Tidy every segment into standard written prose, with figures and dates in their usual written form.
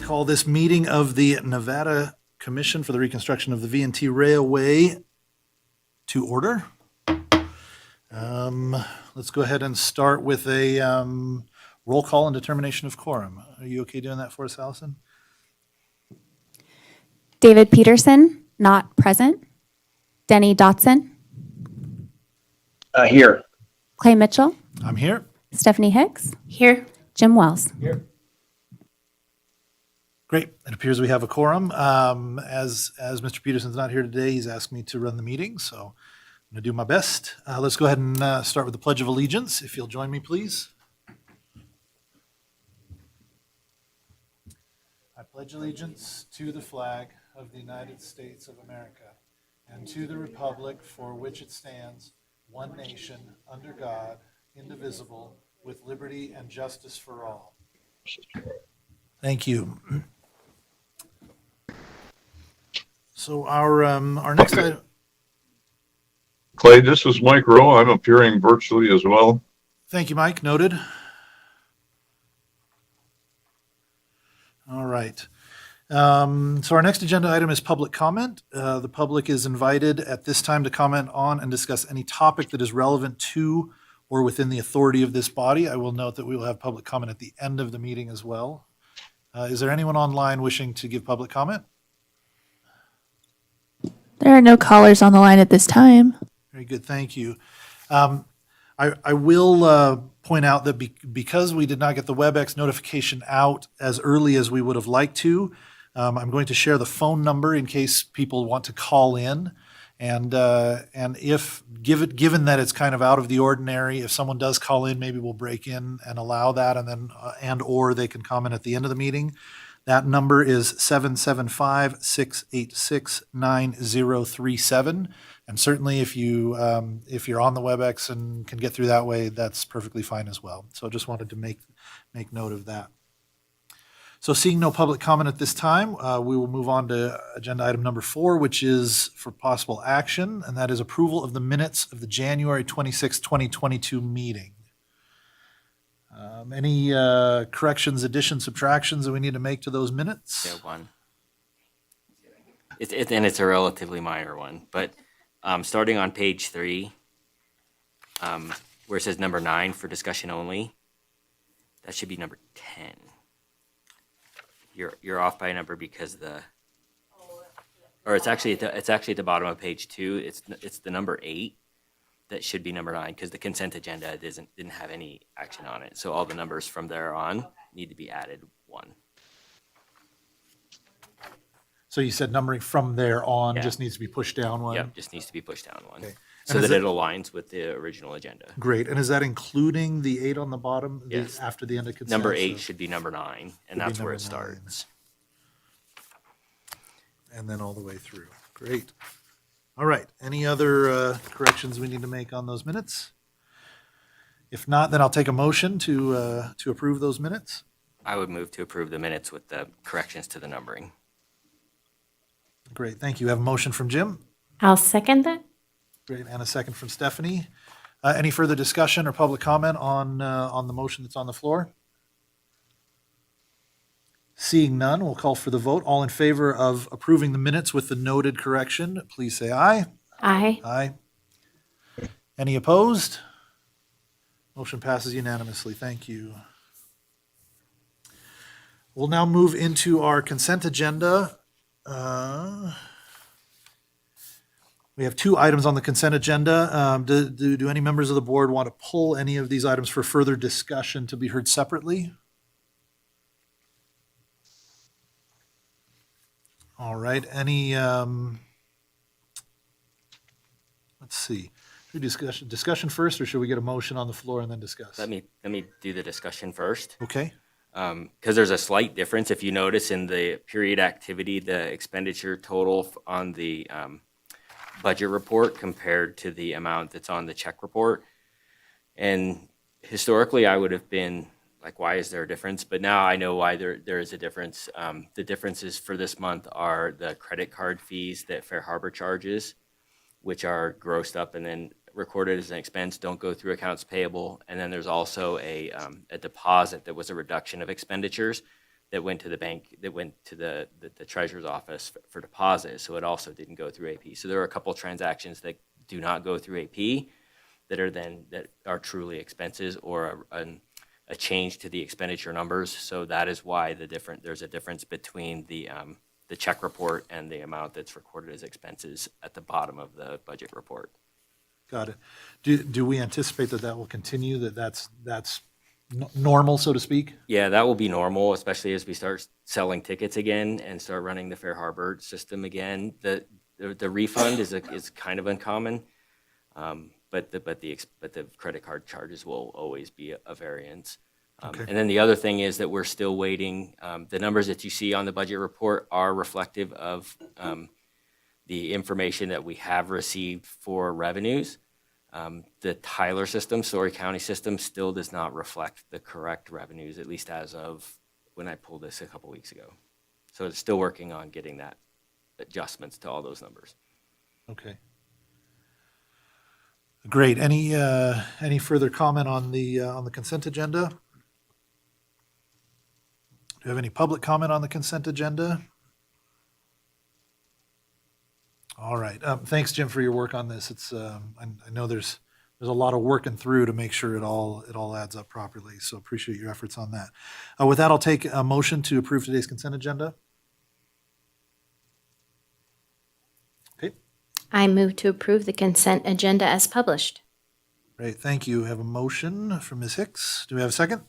Call this meeting of the Nevada Commission for the Reconstruction of the V&T Railway to order. Let's go ahead and start with a roll call and determination of quorum. Are you okay doing that for us, Allison? David Peterson, not present. Denny Dotson. Here. Clay Mitchell. I'm here. Stephanie Hicks. Here. Jim Wells. Here. Great. It appears we have a quorum. As Mr. Peterson's not here today, he's asked me to run the meeting, so I'm going to do my best. Let's go ahead and start with the Pledge of Allegiance. If you'll join me, please. I pledge allegiance to the flag of the United States of America and to the republic for which it stands, one nation, under God, indivisible, with liberty and justice for all. Thank you. So our next item. Clay, this is Mike Rowe. I'm appearing virtually as well. Thank you, Mike. Noted. All right. So our next agenda item is public comment. The public is invited at this time to comment on and discuss any topic that is relevant to or within the authority of this body. I will note that we will have public comment at the end of the meeting as well. Is there anyone online wishing to give public comment? There are no callers on the line at this time. Very good, thank you. I will point out that because we did not get the WebEx notification out as early as we would have liked to, I'm going to share the phone number in case people want to call in. And if given that it's kind of out of the ordinary, if someone does call in, maybe we'll break in and allow that, and then or they can comment at the end of the meeting. That number is 775-686-9037. And certainly if you're on the WebEx and can get through that way, that's perfectly fine as well. So just wanted to make note of that. So seeing no public comment at this time, we will move on to agenda item number 4, which is for possible action, and that is approval of the minutes of the January 26, 2022 meeting. Any corrections, additions, subtractions that we need to make to those minutes? Yeah, one. And it's a relatively minor one, but starting on page 3, where it says number 9 for discussion only, that should be number 10. You're off by a number because it's actually at the bottom of page 2. It's the number 8 that should be number 9 because the consent agenda didn't have any action on it. So all the numbers from there on need to be added 1. So you said numbering from there on Yeah. just needs to be pushed down 1? Yep, just needs to be pushed down 1, Okay. so And that is it aligns with the original agenda. Great. And is that including the 8 on the bottom? Yes. After the end of consent? Number So- 8 should be number 9, and that's where it number 9. starts. And then all the way through. Great. All right. Any other corrections we need to make on those minutes? If not, then I'll take a motion to approve those minutes. I would move to approve the minutes with the corrections to the numbering. Great. Thank you. Have a motion from Jim. I'll second that. Great. And a second from Stephanie. Any further discussion or public comment on the motion that's on the floor? Seeing none, we'll call for the vote. All in favor of approving the minutes with the noted correction, please say aye. Aye. Aye. Any opposed? Motion passes unanimously. Thank you. We'll now move into our consent agenda. We have 2 items on the consent agenda. Do any members of the board want to pull any of these items for further discussion to be heard separately? All right, any, let's see. Should we discussion first, or should we get a motion on the floor and then discuss? Let me do the discussion first. Okay, Because there's a slight difference. If you notice in the period activity, the expenditure total on the budget report compared to the amount that's on the check report. And historically, I would have been like, why is there a difference? But now I know why there is a difference. The differences for this month are the credit card fees that Fair Harbor charges, which are grossed up and then recorded as an expense, don't go through accounts payable. And then there's also a deposit that was a reduction of expenditures, that went to the bank, that went to the treasurer's office for deposit. So it also didn't go through AP. So there are a couple of transactions that do not go through AP that are truly expenses or a change to the expenditure numbers. So that is why there's a difference between the check report and the amount that's recorded as expenses at the bottom of the budget report. Got it. Do we anticipate that will continue, that's normal, so to speak? Yeah, that will be normal, especially as we start selling tickets again and start running the Fair Harbor system again. The refund is kind of uncommon, but the credit card charges will always be a variance. Okay. And then the other thing is that we're still waiting. The numbers that you see on the budget report are reflective of the information that we have received for revenues. The Tyler system, Story County system, still does not reflect the correct revenues, at least as of when I pulled this a couple weeks ago. So it's still working on getting that adjustments to all those numbers. Okay. Great. Any further comment on the consent agenda? Do you have any public comment on the consent agenda? All right. Thanks, Jim, for your work on this. It's I know there's a lot of working through to make sure it all adds up properly. So appreciate your efforts on that. With that, I'll take a motion to approve today's consent agenda. Okay. I move to approve the consent agenda as published. Great. Thank you. We have a motion from Ms. Hicks. Do we have a second?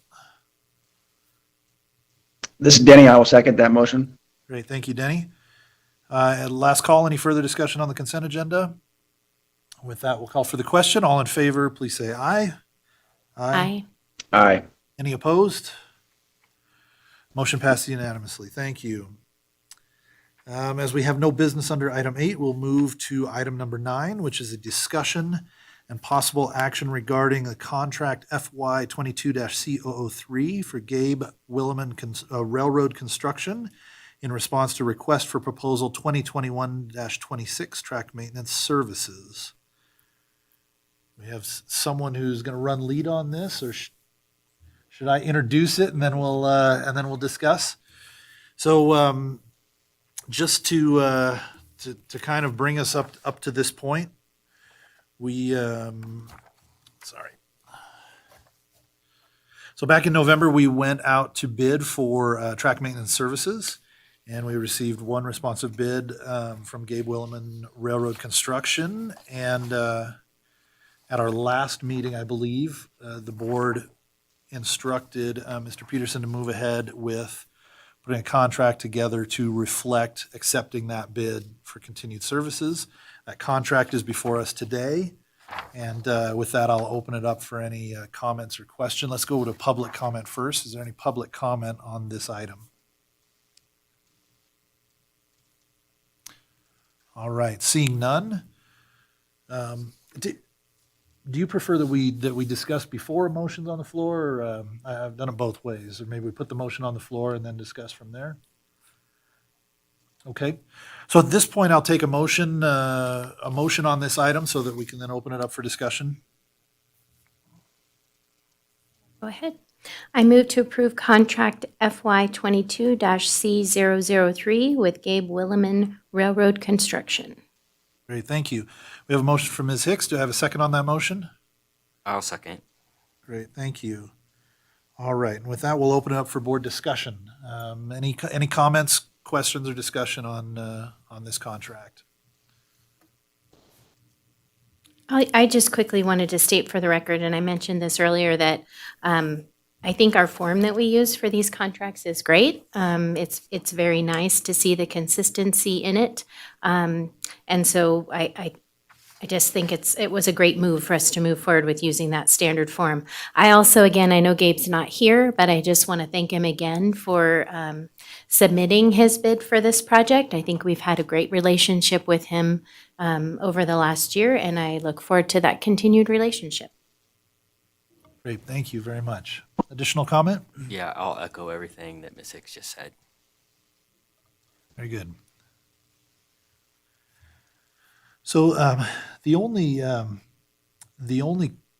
This is Denny. I will second that motion. Great. Thank you, Denny. Last call. Any further discussion on the consent agenda? With that, we'll call for the question. All in favor, please say aye. Aye. Aye. Any opposed? Motion passed unanimously. Thank you. As we have no business under item 8, we'll move to item number 9, which is a discussion and possible action regarding the contract FY 22-C003 for Gabe Williman Railroad Construction in response to request for proposal 2021-26 track maintenance services. We have someone who's going to run lead on this, or should I introduce it and then we'll discuss? So just to kind of bring us up to this point, we sorry. So back in November, we went out to bid for track maintenance services. And we received one responsive bid from Gabe Williman Railroad Construction. And at our last meeting, I believe, the board instructed Mr. Peterson to move ahead with putting a contract together to reflect accepting that bid for continued services. That contract is before us today. And with that, I'll open it up for any comments or question. Let's go to public comment first. Is there any public comment on this item? All right, seeing none. Do you prefer that we discuss before motions on the floor, or I've done it both ways, or maybe we put the motion on the floor and then discuss from there? Okay, so at this point, I'll take a motion on this item so that we can then open it up for discussion. Go ahead. I move to approve contract FY 22-C003 with Gabe Williman Railroad Construction. Great, thank you. We have a motion from Ms. Hicks. Do I have a second on that motion? I'll second. Great, thank you. All right, and with that, we'll open it up for board discussion. Any comments, questions, or discussion on this contract? I just quickly wanted to state for the record, and I mentioned this earlier, that I think our form that we use for these contracts is great. It's very nice to see the consistency in it. And so I just think it was a great move for us to move forward with using that standard form. I also, again, I know Gabe's not here, but I just want to thank him again for submitting his bid for this project. I think we've had a great relationship with him over the last year, and I look forward to that continued relationship. Great, thank you very much. Additional comment? Yeah, I'll echo everything that Ms. Hicks just said. Very good. So the only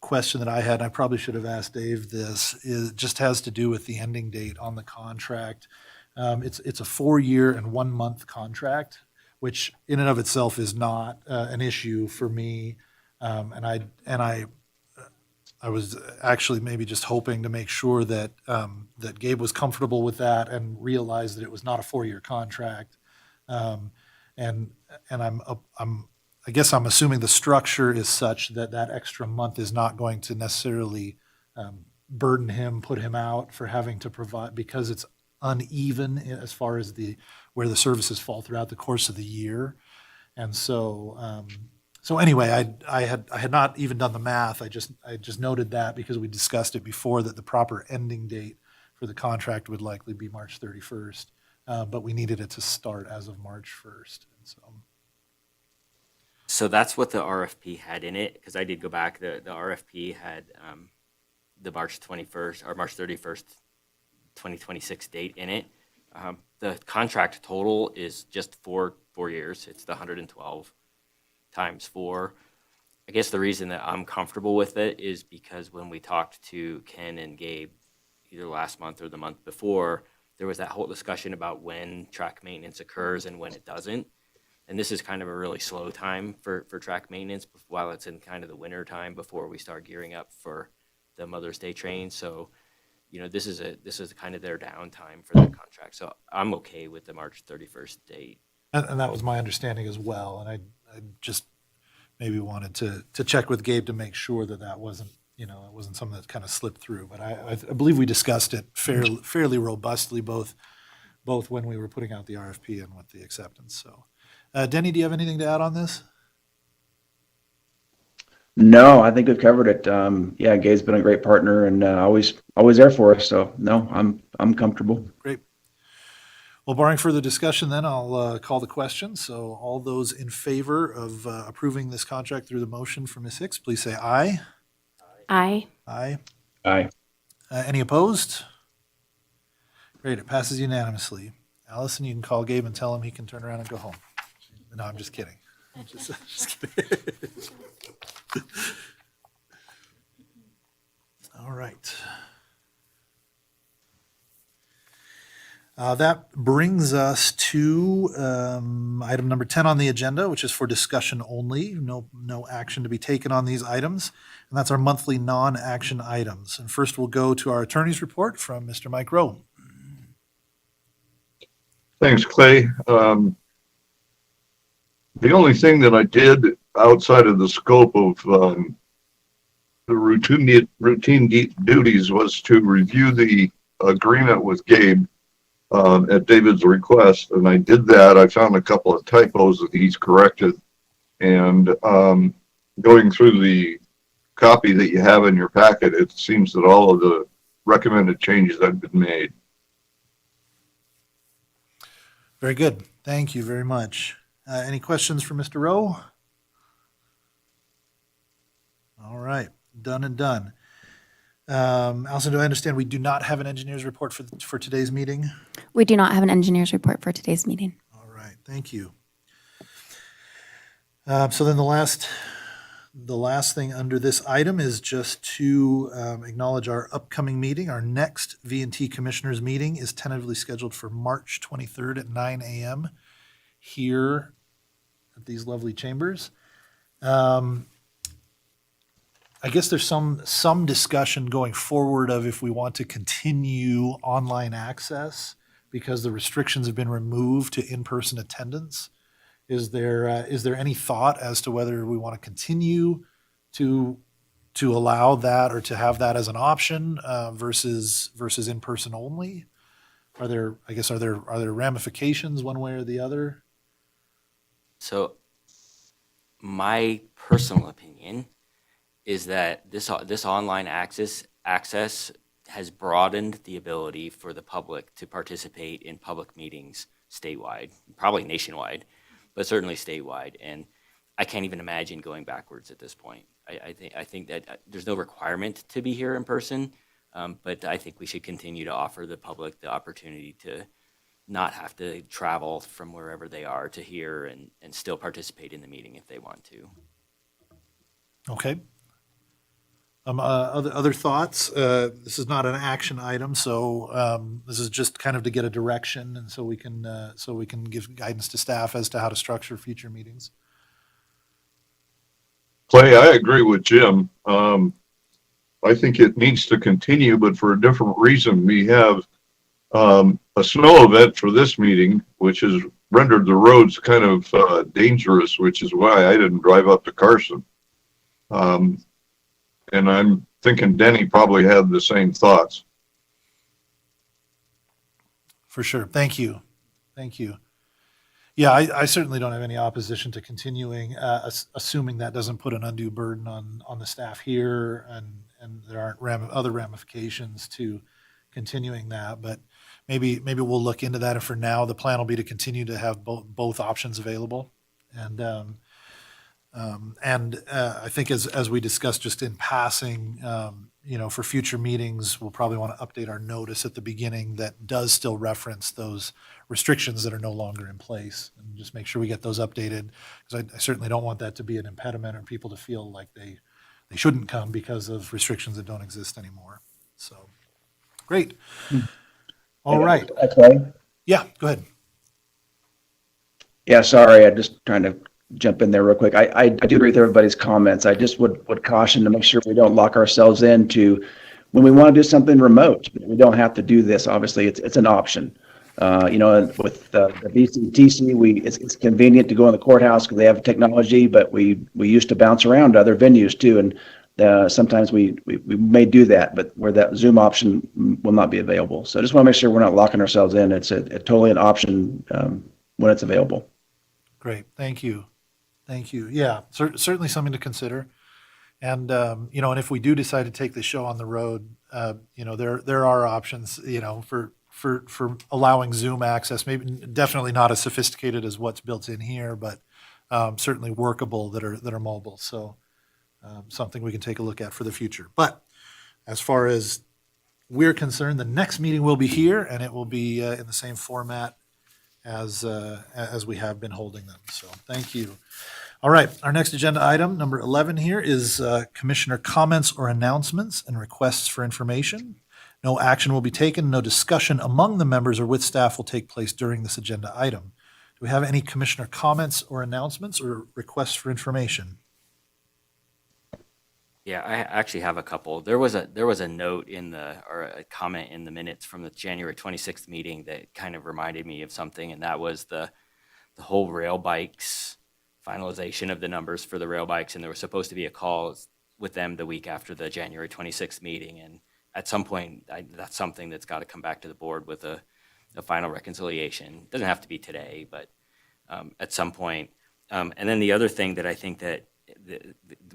question that I had, and I probably should have asked Dave this, is just has to do with the ending date on the contract. It's a 4-year and 1-month contract, which in and of itself is not an issue for me. I was actually maybe just hoping to make sure that that Gabe was comfortable with that and realized that it was not a 4-year contract. And I guess I'm assuming the structure is such that that extra month is not going to necessarily burden him, put him out for having to provide, because it's uneven as far as where the services fall throughout the course of the year. And so, so anyway, I had not even done the math. I just noted that because we discussed it before, that the proper ending date for the contract would likely be March 31st, but we needed it to start as of March 1st. And so, So that's what the RFP had in it, because I did go back. The RFP had the March 21st or March 31st, 2026 date in it. The contract total is just 4 years. It's the 112 times 4. I guess the reason that I'm comfortable with it is because when we talked to Ken and Gabe, either last month or the month before, there was that whole discussion about when track maintenance occurs and when it doesn't. And this is kind of a really slow time for track maintenance while it's in kind of the winter time before we start gearing up for the Mother's Day train. So, you know, this is kind of their downtime for that contract. So I'm okay with the March 31st date. and that was my understanding as well. And I just maybe wanted to check with Gabe to make sure that that wasn't, it wasn't something that kind of slipped through. But I believe we discussed it fairly robustly, both when we were putting out the RFP and with the acceptance. So, Denny, do you have anything to add on this? No, I think we've covered it. Yeah, Gabe's been a great partner and always there for us. So no, I'm comfortable. Great. Well, barring further discussion, then I'll call the question. So all those in favor of approving this contract through the motion from Ms. Hicks, please say aye. Aye. Aye. Aye. Any opposed? Great, it passes unanimously. Allison, you can call Gabe and tell him he can turn around and go home. No, I'm just kidding. Just kidding. All right. That brings us to item number 10 on the agenda, which is for discussion only. No action to be taken on these items. And that's our monthly non-action items. And first we'll go to our attorney's report from Mr. Mike Rowe. Thanks, Clay. The only thing that I did outside of the scope of the routine duties was to review the agreement with Gabe at David's request, and I did that. I found a couple of typos that he's corrected, and going through the copy that you have in your packet, it seems that all of the recommended changes have been made. Very good. Thank you very much. Any questions for Mr. Rowe? All right, done and done. Allison, do I understand we do not have an engineer's report for today's meeting? We do not have an engineer's report for today's meeting. All right, thank you. So then the last thing under this item is just to acknowledge our upcoming meeting. Our next V&T Commissioners meeting is tentatively scheduled for March 23rd at 9 a.m. here at these lovely chambers. I guess there's some discussion going forward of if we want to continue online access because the restrictions have been removed to in-person attendance. Is there any thought as to whether we want to continue to allow that or to have that as an option versus in-person only? Are there ramifications one way or the other? So my personal opinion is that this online access has broadened the ability for the public to participate in public meetings statewide, probably nationwide, but certainly statewide. And I can't even imagine going backwards at this point. I think that there's no requirement to be here in person, but I think we should continue to offer the public the opportunity to not have to travel from wherever they are to here and still participate in the meeting if they want to. Okay. Other thoughts? This is not an action item, so this is just kind of to get a direction, and so we can give guidance to staff as to how to structure future meetings. Clay, I agree with Jim. I think it needs to continue, but for a different reason. We have a snow event for this meeting, which has rendered the roads kind of dangerous, which is why I didn't drive up to Carson. And I'm thinking Denny probably had the same thoughts. For sure. Thank you. Thank you. Yeah, I certainly don't have any opposition to continuing, assuming that doesn't put an undue burden on the staff here, and there aren't other ramifications to continuing that. But maybe we'll look into that. And for now, the plan will be to continue to have both options available. And I think as we discussed just in passing, for future meetings, we'll probably want to update our notice at the beginning that does still reference those restrictions that are no longer in place, and just make sure we get those updated, because I certainly don't want that to be an impediment or people to feel like they shouldn't come because of restrictions that don't exist anymore. So, great. All right. Okay. Yeah, go ahead. Yeah, sorry, I'm just trying to jump in there real quick. I do agree with everybody's comments. I just would caution to make sure we don't lock ourselves into when we want to do something remote. We don't have to do this. Obviously, it's an option. With the VCTC, it's convenient to go in the courthouse because they have technology, but we used to bounce around to other venues too, and sometimes we may do that, but where that Zoom option will not be available. So I just want to make sure we're not locking ourselves in. It's a totally an option when it's available. Great. Thank you. Thank you. Yeah, certainly something to consider. And, and if we do decide to take the show on the road, there are options, for allowing Zoom access, maybe definitely not as sophisticated as what's built in here, but certainly workable that are mobile. So something we can take a look at for the future. But as far as we're concerned, the next meeting will be here, and it will be in the same format as we have been holding them. So thank you. All right, our next agenda item, number 11 here, is commissioner comments or announcements and requests for information. No action will be taken. No discussion among the members or with staff will take place during this agenda item. Do we have any commissioner comments or announcements or requests for information? Yeah, I actually have a couple. There was a note or a comment in the minutes from the January 26th meeting that kind of reminded me of something, and that was the whole rail bikes finalization of the numbers for the rail bikes, and there was supposed to be a call with them the week after the January 26th meeting, and at some point, that's something that's got to come back to the board with a final reconciliation. It doesn't have to be today, but at some point. And then the other thing that I think that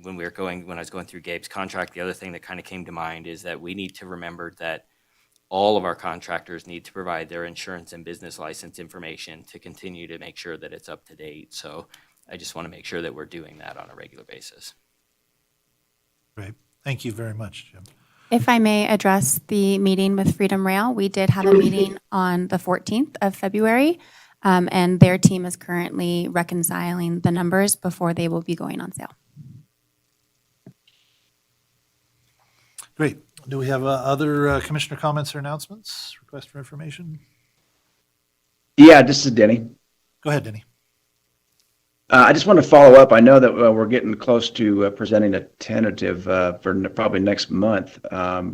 when I was going through Gabe's contract, the other thing that kind of came to mind is that we need to remember that all of our contractors need to provide their insurance and business license information to continue to make sure that it's up to date. So I just want to make sure that we're doing that on a regular basis. Great. Thank you very much, Jim. If I may address the meeting with Freedom Rail, we did have a meeting on the 14th of February, and their team is currently reconciling the numbers before they will be going on sale. Great. Do we have other commissioner comments or announcements, request for information? Yeah, this is Denny. Go ahead, Denny. I just want to follow up. I know that we're getting close to presenting a tentative for probably next month. I'd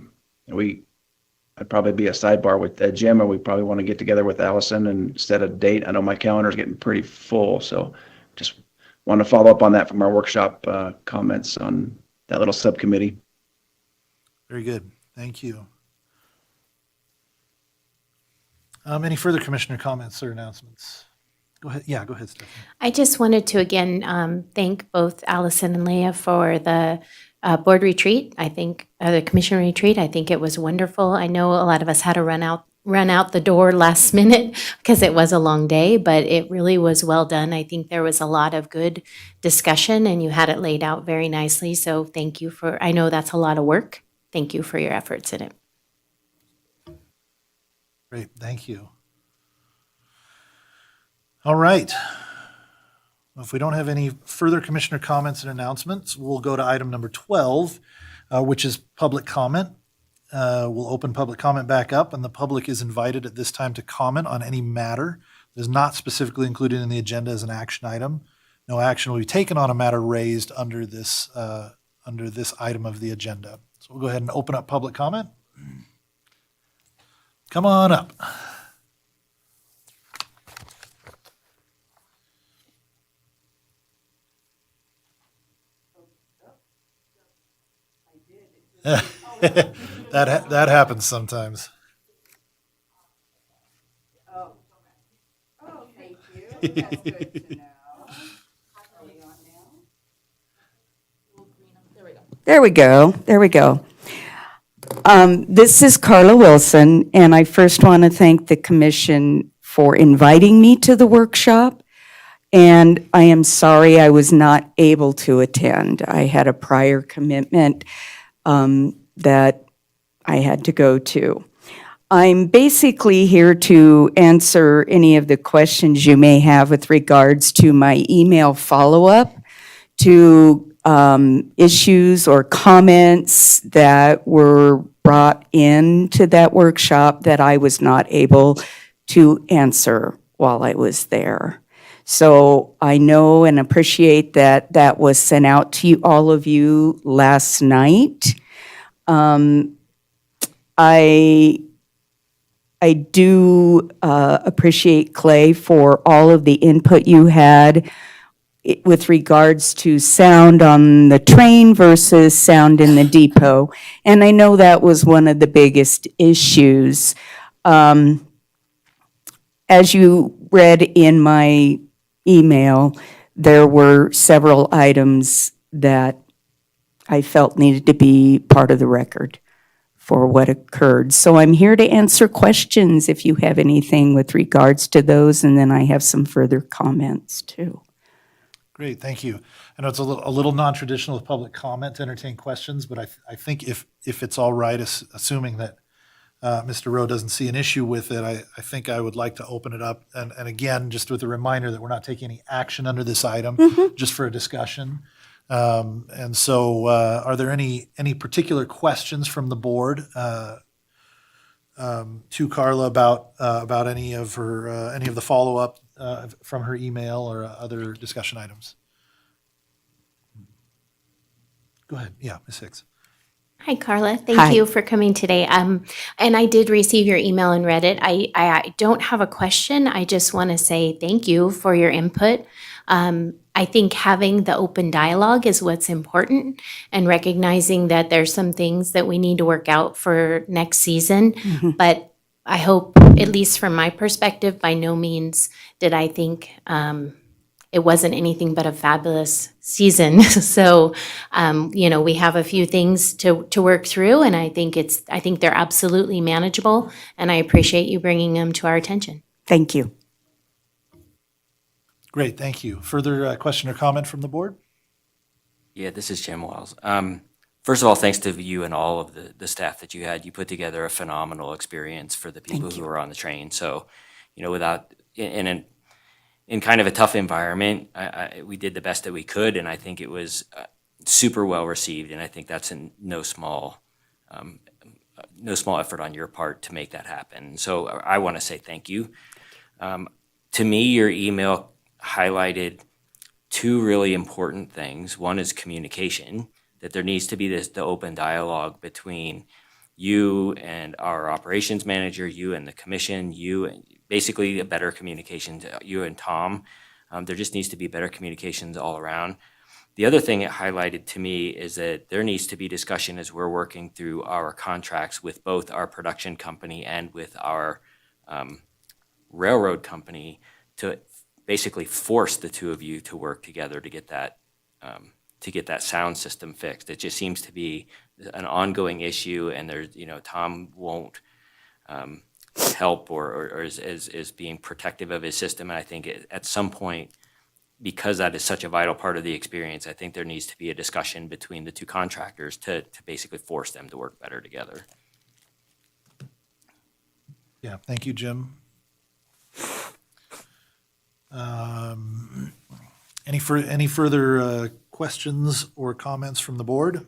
probably be a sidebar with Jim, or we probably want to get together with Allison and set a date. I know my calendar is getting pretty full, so just want to follow up on that from our workshop comments on that little subcommittee. Very good. Thank you. Any further commissioner comments or announcements? Go ahead. Yeah, go ahead, Stephanie. I just wanted to again thank both Allison and Leah for the board retreat. I think the commission retreat. I think it was wonderful. I know a lot of us had to run out the door last minute because it was a long day, but it really was well done. I think there was a lot of good discussion, and you had it laid out very nicely. So thank you for. I know that's a lot of work. Thank you for your efforts in it. Great. Thank you. All right. If we don't have any further commissioner comments and announcements, we'll go to item number 12. which is public comment. We'll open public comment back up, and the public is invited at this time to comment on any matter that is not specifically included in the agenda as an action item. No action will be taken on a matter raised under this item of the agenda. So we'll go ahead and open up public comment. Come on up. That happens sometimes. Oh, thank you. That's good to know. Are we on now? There we go. There we go. This is Carla Wilson, and I first want to thank the commission for inviting me to the workshop. And I am sorry I was not able to attend. I had a prior commitment that I had to go to. I'm basically here to answer any of the questions you may have with regards to my email follow-up to issues or comments that were brought into that workshop that I was not able to answer while I was there. So I know and appreciate that that was sent out to you, all of you, last night. I do appreciate, Clay, for all of the input you had with regards to sound on the train versus sound in the depot. And I know that was one of the biggest issues. As you read in my email, there were several items that I felt needed to be part of the record for what occurred. So I'm here to answer questions if you have anything with regards to those, and then I have some further comments too. Great, thank you. I know it's a little non-traditional with public comment to entertain questions, but I think if it's all right, assuming that Mr. Rowe doesn't see an issue with it, I think I would like to open it up. And again, just with a reminder that we're not taking any action under this item, just for a discussion. And so are there any particular questions from the board to Carla about any of the follow-up from her email or other discussion items? Go ahead. Yeah, Ms. Hicks. Hi, Carla. Hi. Thank you for coming today. And I did receive your email and read it. I don't have a question. I just want to say thank you for your input. I think having the open dialogue is what's important, and recognizing that there's some things that we need to work out for next season. But I hope, at least from my perspective, by no means did I think it wasn't anything but a fabulous season. So, we have a few things to work through, and I think they're absolutely manageable, and I appreciate you bringing them to our attention. Thank you. Great, thank you. Further question or comment from the board? Yeah, this is Jim Wiles. First of all, thanks to you and all of the staff that you had. You put together a phenomenal experience for the people who were on the train. So, without in kind of a tough environment, we did the best that we could, and I think it was super well received. And I think that's no small effort on your part to make that happen. So I want to say thank you. To me, your email highlighted two really important things. One is communication, that there needs to be the open dialogue between you and our operations manager, you and the commission, you and basically a better communication to you and Tom. There just needs to be better communications all around. The other thing it highlighted to me is that there needs to be discussion as we're working through our contracts with both our production company and with our railroad company to basically force the two of you to work together to get that sound system fixed. It just seems to be an ongoing issue, and there's Tom won't help or is being protective of his system. And I think at some point, because that is such a vital part of the experience, I think there needs to be a discussion between the two contractors to basically force them to work better together. Yeah, thank you, Jim. Any further questions or comments from the board?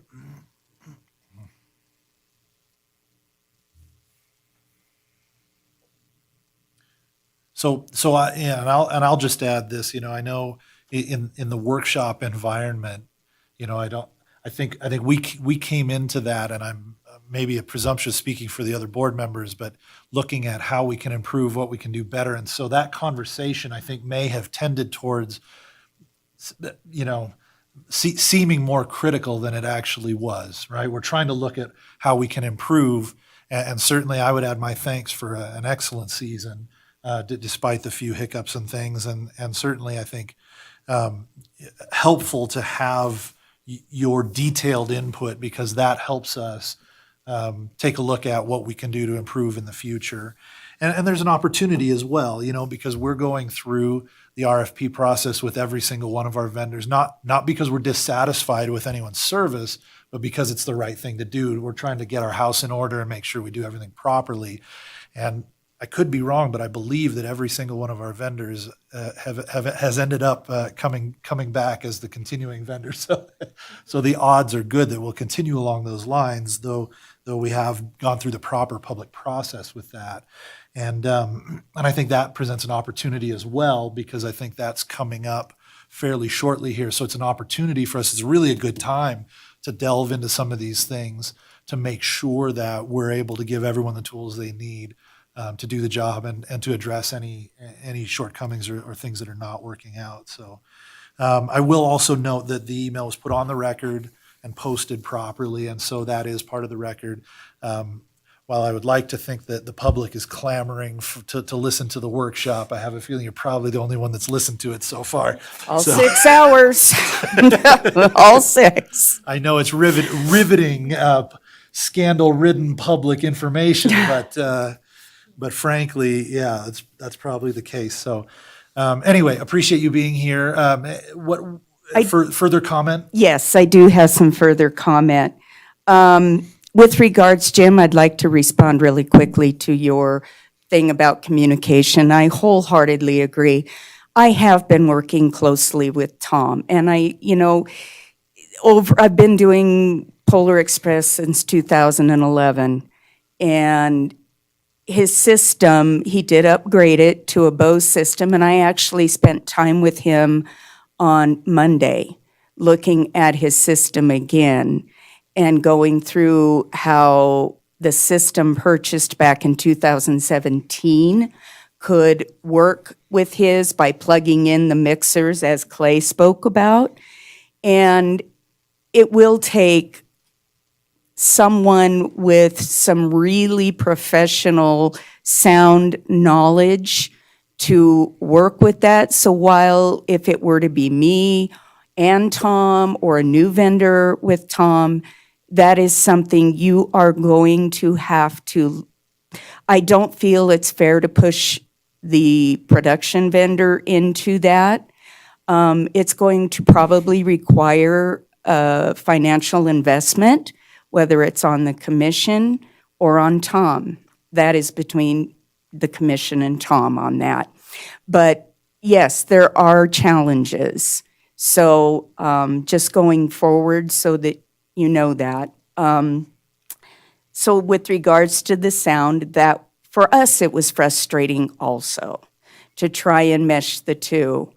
Yeah, and I'll just add this, I know in the workshop environment, I think we came into that, and I'm maybe a presumptuous speaking for the other board members, but looking at how we can improve, what we can do better. And so that conversation, I think, may have tended towards, seeming more critical than it actually was, right? We're trying to look at how we can improve. And certainly I would add my thanks for an excellent season, despite the few hiccups and things. And certainly I think helpful to have your detailed input, because that helps us take a look at what we can do to improve in the future. And there's an opportunity as well, because we're going through the RFP process with every single one of our vendors, not because we're dissatisfied with anyone's service, but because it's the right thing to do. We're trying to get our house in order and make sure we do everything properly. And I could be wrong, but I believe that every single one of our vendors has ended up coming back as the continuing vendor. So the odds are good that we'll continue along those lines, though we have gone through the proper public process with that. And I think that presents an opportunity as well, because I think that's coming up fairly shortly here. So it's an opportunity for us. It's really a good time to delve into some of these things to make sure that we're able to give everyone the tools they need to do the job and to address any shortcomings or things that are not working out. So I will also note that the email was put on the record and posted properly, and so that is part of the record. While I would like to think that the public is clamoring to listen to the workshop, I have a feeling you're probably the only one that's listened to it so far. All So 6 hours. All 6. I know it's riveting, scandal-ridden public information, but frankly, yeah, that's probably the case. So anyway, appreciate you being here. Further comment? Yes, I do have some further comment. With regards, Jim, I'd like to respond really quickly to your thing about communication. I wholeheartedly agree. I have been working closely with Tom, and I've been doing Polar Express since 2011, and his system, he did upgrade it to a Bose system, and I actually spent time with him on Monday looking at his system again and going through how the system purchased back in 2017 could work with his by plugging in the mixers, as Clay spoke about. And it will take someone with some really professional sound knowledge to work with that. So while if it were to be me and Tom or a new vendor with Tom, that is something you are going to have to, I don't feel it's fair to push the production vendor into that. It's going to probably require a financial investment, whether it's on the commission or on Tom. That is between the commission and Tom on that. But yes, there are challenges. So just going forward so that you know that. So with regards to the sound, that for us, it was frustrating also to try and mesh the two.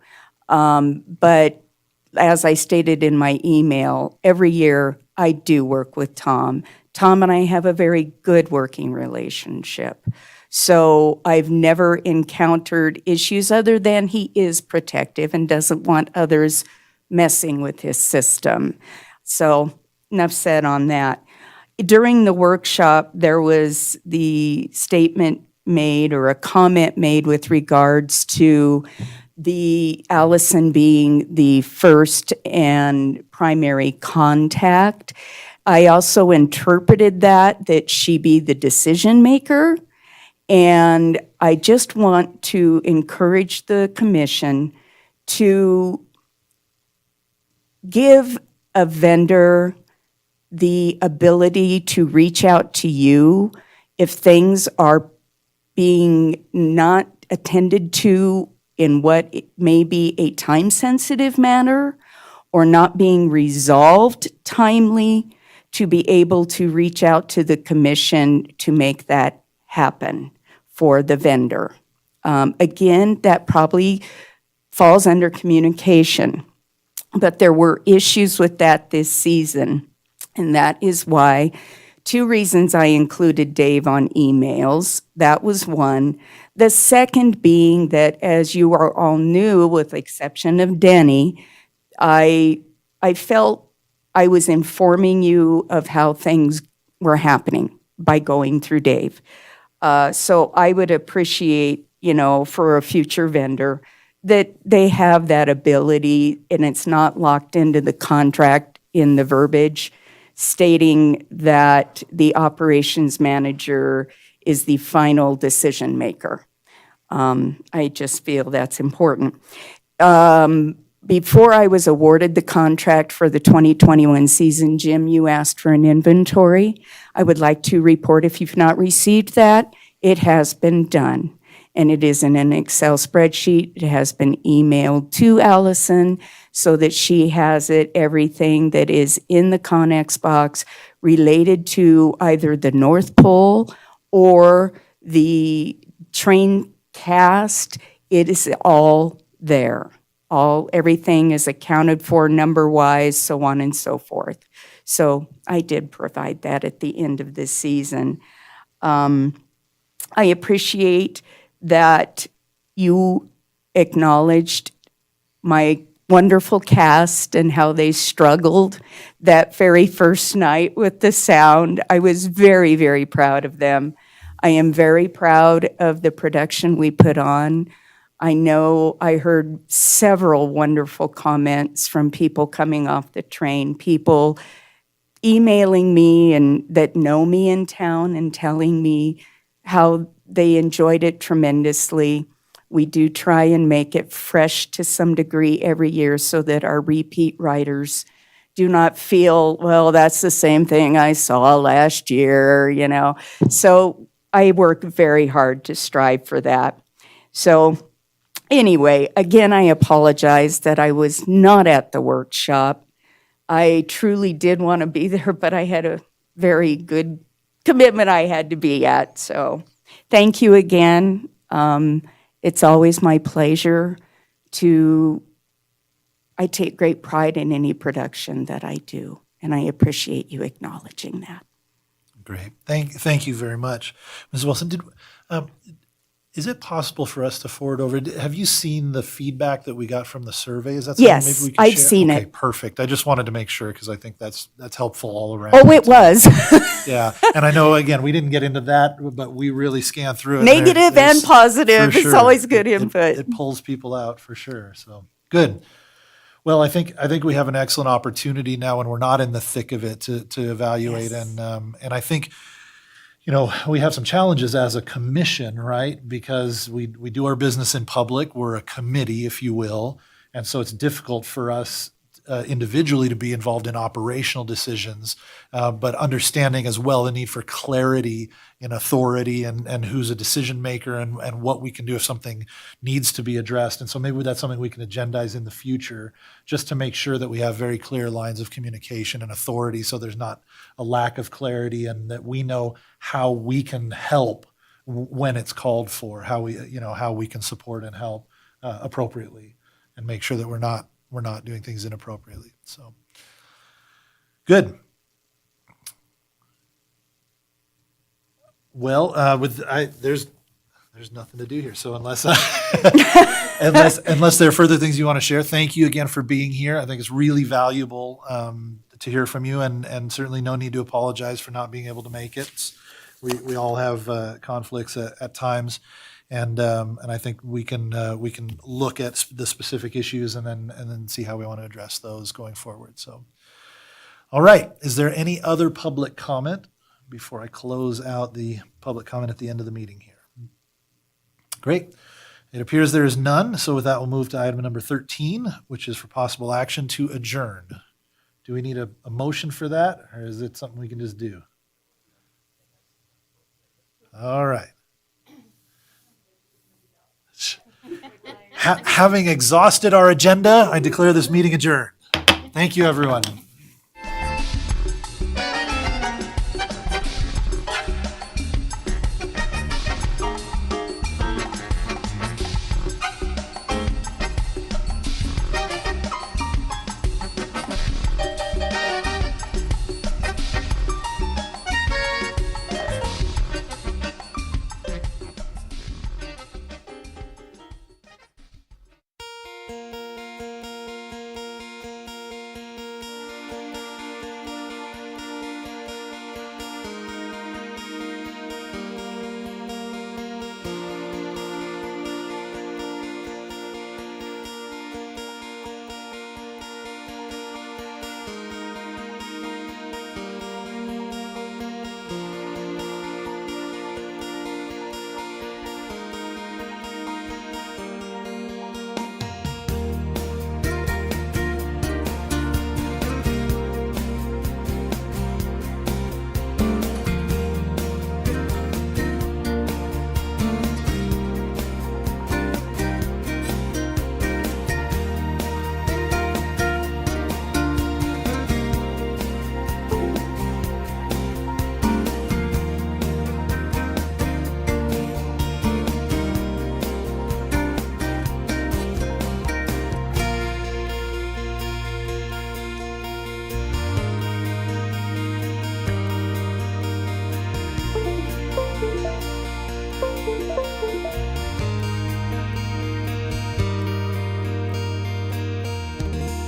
But as I stated in my email, every year I do work with Tom. Tom and I have a very good working relationship. So I've never encountered issues other than he is protective and doesn't want others messing with his system. So enough said on that. During the workshop, there was the statement made or a comment made with regards to the Allison being the first and primary contact. I also interpreted that she be the decision maker. And I just want to encourage the commission to give a vendor the ability to reach out to you if things are being not attended to in what it may be a time-sensitive manner or not being resolved timely, to be able to reach out to the commission to make that happen for the vendor. Again, that probably falls under communication. But there were issues with that this season, and that is why, 2 reasons I included Dave on emails. That was one. The second being that, as you are all new, with the exception of Denny, I felt I was informing you of how things were happening by going through Dave. So I would appreciate, for a future vendor, that they have that ability and it's not locked into the contract in the verbiage stating that the operations manager is the final decision maker. I just feel that's important. Before I was awarded the contract for the 2021 season, Jim, you asked for an inventory. I would like to report, if you've not received that, it has been done. And it is in an Excel spreadsheet. It has been emailed to Allison so that she has it, everything that is in the Connex box related to either the North Pole or the train cast. It is all there. Everything is accounted for number-wise, so on and so forth. So I did provide that at the end of this season. I appreciate that you acknowledged my wonderful cast and how they struggled that very first night with the sound. I was very, very proud of them. I am very proud of the production we put on. I know I heard several wonderful comments from people coming off the train, people emailing me and that know me in town and telling me how they enjoyed it tremendously. We do try and make it fresh to some degree every year so that our repeat riders do not feel, well, that's the same thing I saw last year, So I work very hard to strive for that. So anyway, again, I apologize that I was not at the workshop. I truly did want to be there, but I had a very good commitment I had to be at. So thank you again. It's always my pleasure I take great pride in any production that I do, and I appreciate you acknowledging that. Great. Thank you very much. Ms. Wilson, is it possible for us to forward over? Have you seen the feedback that we got from the survey? Is that something Yes, maybe we can I've share? seen Okay, it. perfect. I just wanted to make sure because I think that's helpful all around. Oh, it was. Yeah, and I know, again, we didn't get into that, but we really scanned through it. Negative There's- and positive. for It's sure. always good It input. pulls people out for sure, so, good. Well, I think we have an excellent opportunity now when we're not in the thick of it to evaluate. Yes. And I think, we have some challenges as a commission, right? Because we do our business in public. We're a committee, if you will. And so it's difficult for us individually to be involved in operational decisions, but understanding as well the need for clarity in authority and who's a decision maker and what we can do if something needs to be addressed. And so maybe that's something we can agendize in the future just to make sure that we have very clear lines of communication and authority so there's not a lack of clarity and that we know how we can help when it's called for, how we can support and help appropriately and make sure that we're not doing things inappropriately. So, good. Well, there's nothing to do here. So unless unless there are further things you want to share, thank you again for being here. I think it's really valuable to hear from you, and certainly no need to apologize for not being able to make it. We all have conflicts at times. And I think we can look at the specific issues and then see how we want to address those going forward. So, all right. Is there any other public comment before I close out the public comment at the end of the meeting here? Great. It appears there is none. So with that, we'll move to item number 13, which is for possible action to adjourn. Do we need a motion for that, or is it something we can just do? All right. Having exhausted our agenda, I declare this meeting adjourned. Thank you, everyone. you.